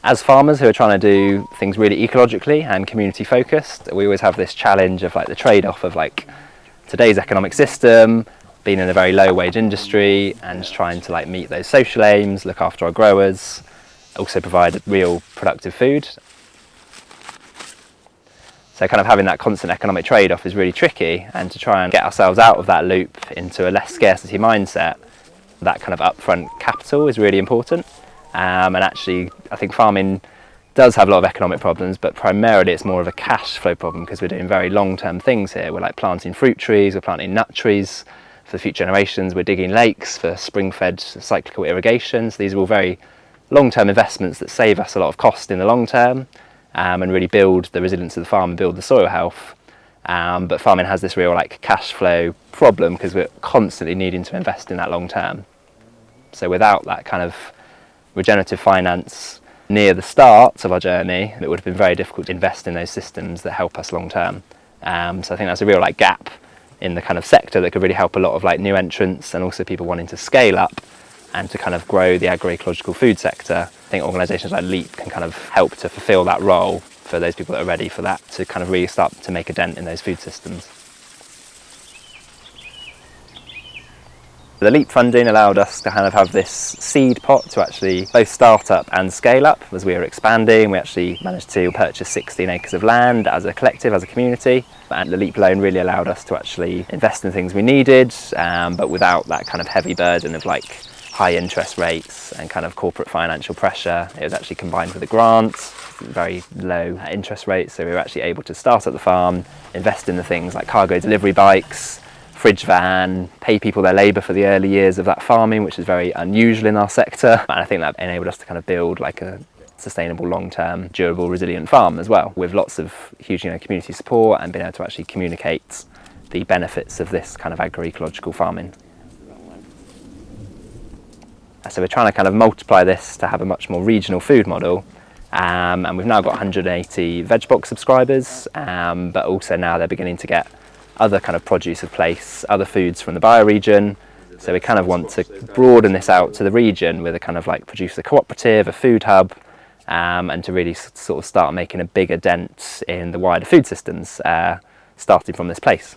As farmers who are trying to do things really ecologically and community focused, we always have this challenge of like the trade-off of like today's economic system, being in a very low wage industry and just trying to like meet those social aims, look after our growers, also provide real productive food. So kind of having that constant economic trade-off is really tricky, and to try and get ourselves out of that loop into a less scarcity mindset, that kind of upfront capital is really important. And actually, I think farming does have a lot of economic problems, but primarily it's more of a cash flow problem because we're doing very long-term things here. We're like planting fruit trees, we're planting nut trees for future generations, we're digging lakes for spring-fed cyclical irrigation. So these are all very long-term investments that save us a lot of cost in the long term, and really build the resilience of the farm and build the soil health. But farming has this real like cash flow problem because we're constantly needing to invest in that long term. So without that kind of regenerative finance near the start of our journey, it would have been very difficult to invest in those systems that help us long term. So I think that's a real like gap in the kind of sector that could really help a lot of like new entrants and also people wanting to scale up and to kind of grow the agroecological food sector. I think organisations like LEAP can kind of help to fulfil that role for those people that are ready for that, to kind of really start to make a dent in those food systems. The LEAP funding allowed us to kind of have this seed pot to actually both start up and scale up. As we were expanding, we actually managed to purchase 16 acres of land as a collective, as a community. And the LEAP loan really allowed us to actually invest in things we needed, but without that kind of heavy burden of like high interest rates and kind of corporate financial pressure. It was actually combined with a grant, very low interest rates, so we were actually able to start up the farm, invest in the things like cargo delivery bikes, fridge van, pay people their labour for the early years of that farming, which is very unusual in our sector. And I think that enabled us to kind of build like a sustainable, long-term, durable, resilient farm as well, with lots of huge community support and being able to actually communicate the benefits of this kind of agroecological farming. So we're trying to kind of multiply this to have a much more regional food model, and we've now got 180 VegBox subscribers, but also now they're beginning to get other kind of produce of place, other foods from the bioregion. So we kind of want to broaden this out to the region with a kind of like producer cooperative, a food hub, and to really sort of start making a bigger dent in the wider food systems, starting from this place.